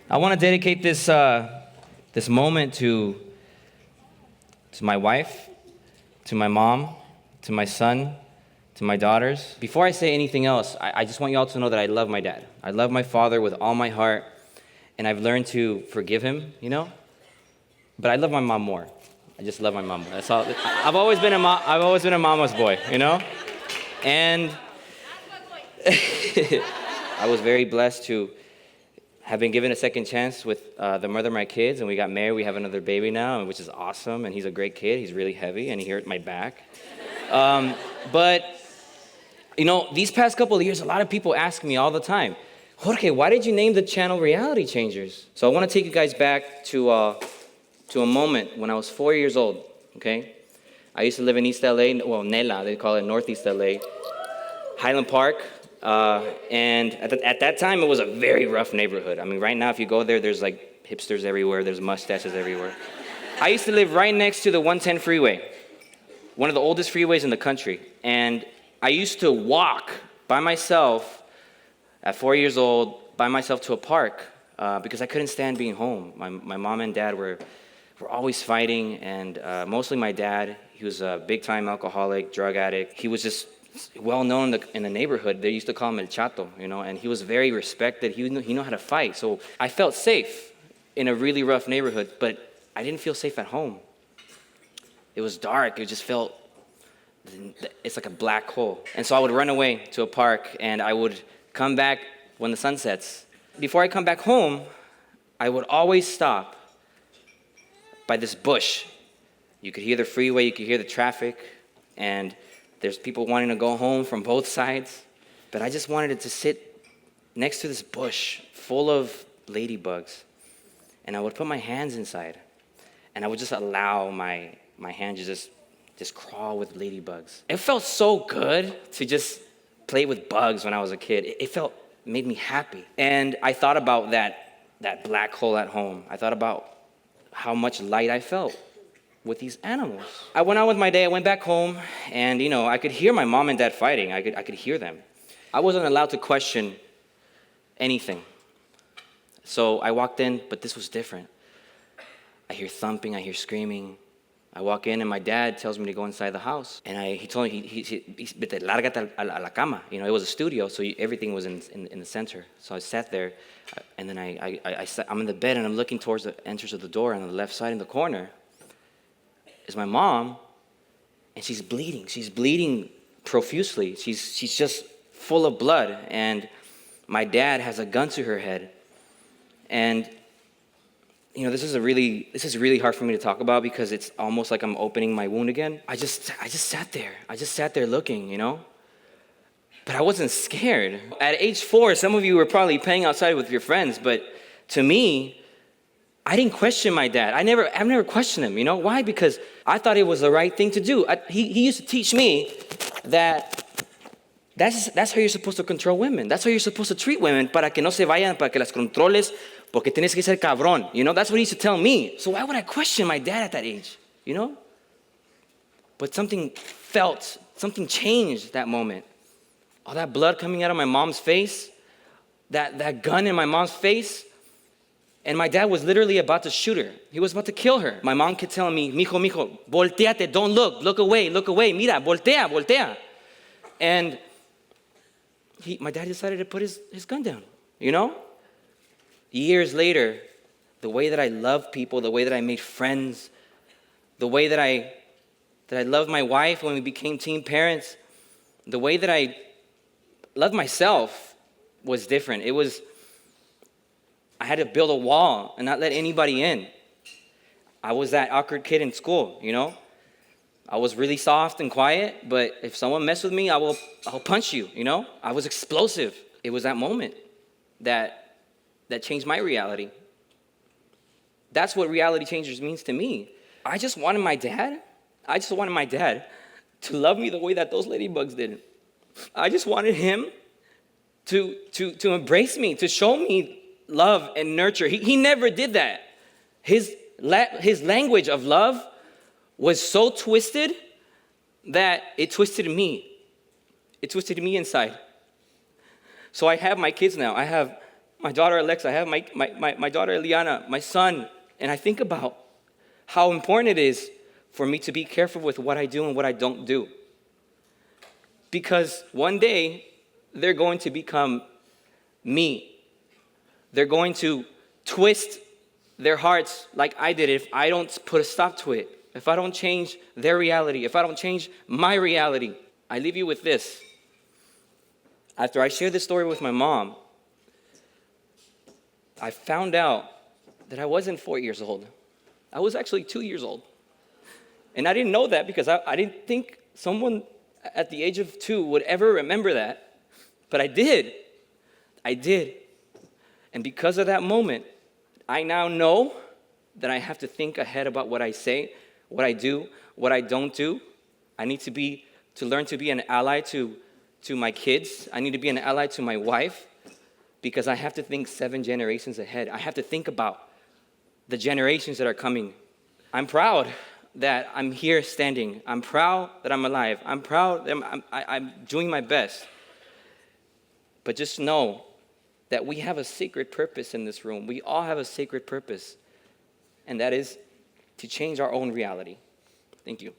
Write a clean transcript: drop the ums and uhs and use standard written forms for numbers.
I want to dedicate this moment to my wife, to my mom, to my son, to my daughters. Before I say anything else, I just want you all to know that I love my dad. I love my father with all my heart, and I've learned to forgive him, But I love my mom more. I just love my mom more. That's all. I've always been a mama's boy, And I was very blessed to have been given a second chance with the mother of my kids, and we got married. We have another baby now, which is awesome, and he's a great kid. He's really heavy, and he hurt my back. But, these past couple of years, a lot of people ask me all the time, Jorge, why did you name the channel Realitychangers? So I want to take you guys back to a moment when I was 4 years old, okay? I used to live in East LA, Nela, they call it Northeast LA, Highland Park. And at that time, it was a very rough neighborhood. I mean, right now, if you go there, there's like hipsters everywhere. There's mustaches everywhere. I used to live right next to the 110 freeway, one of the oldest freeways in the country. And I used to walk by myself at 4 years old, by myself to a park, because I couldn't stand being home. My mom and dad were always fighting, and mostly my dad. He was a big-time alcoholic, drug addict. He was just well known in the neighborhood. They used to call him El Chato, and he was very respected. He knew how to fight. So I felt safe in a really rough neighborhood, but I didn't feel safe at home. It was dark. It just felt, it's like a black hole. And so I would run away to a park, and I would come back when the sun sets. Before I come back home, I would always stop by this bush. You could hear the freeway, you could hear the traffic, and there's people wanting to go home from both sides, but I just wanted to sit next to this bush full of ladybugs, and I would put my hands inside, and I would just allow my hands to just crawl with ladybugs. It felt so good to just play with bugs when I was a kid. It made me happy, and I thought about that black hole at home. I thought about how much light I felt with these animals. I went on with my day. I went back home, and I could hear my mom and dad fighting. I could hear them. I wasn't allowed to question anything. So I walked in, but this was different. I hear thumping, I hear screaming. I walk in, and my dad tells me to go inside the house. And he told me, "Vete, lárgate a la cama." It was a studio, so everything was in the center. So I sat there, and then I'm in the bed, and I'm looking towards the entrance of the door, and on the left side in the corner is my mom, and she's bleeding. She's bleeding profusely. She's just full of blood, and my dad has a gun to her head. And this is really hard for me to talk about because it's almost like I'm opening my wound again. I just sat there. I just sat there looking, But I wasn't scared. At age 4, some of you were probably playing outside with your friends, but to me, I didn't question my dad. I've never questioned him, Why? Because I thought it was the right thing to do. He used to teach me that's how you're supposed to control women. That's how you're supposed to treat women, para que no se vayan, para que las controles, porque tienes que ser cabrón. That's what he used to tell me. So why would I question my dad at that age, But something changed that moment. All that blood coming out of my mom's face, that gun in my mom's face, and my dad was literally about to shoot her. He was about to kill her. My mom kept telling me, mijo, volteate, don't look away, mira, voltea. And my dad decided to put his gun down, Years later, the way that I loved people, the way that I made friends, the way that I loved my wife when we became teen parents, the way that I loved myself was different. I had to build a wall and not let anybody in. I was that awkward kid in school, I was really soft and quiet, but if someone messed with me, I'll punch you, I was explosive. It was that moment that changed my reality. That's what Realitychangers means to me. I just wanted my dad to love me the way that those ladybugs did. I just wanted him to embrace me, to show me love and nurture. He never did that. His language of love was so twisted that it twisted me. It twisted me inside. So I have my kids now. I have my daughter Alexa, I have my daughter Eliana, my son, and I think about how important it is for me to be careful with what I do and what I don't do. Because one day, they're going to become me. They're going to twist their hearts like I did if I don't put a stop to it, if I don't change their reality, if I don't change my reality. I leave you with this. After I shared this story with my mom, I found out that I wasn't 4 years old. I was actually 2 years old. And I didn't know that because I didn't think someone at the age of 2 would ever remember that. But I did. I did. And because of that moment, I now know that I have to think ahead about what I say, what I do, what I don't do. I need to learn to be an ally to my kids. I need to be an ally to my wife because I have to think 7 generations ahead. I have to think about the generations that are coming. I'm proud that I'm here standing. I'm proud that I'm alive. I'm proud that I'm doing my best. But just know that we have a sacred purpose in this room. We all have a sacred purpose, and that is to change our own reality. Thank you.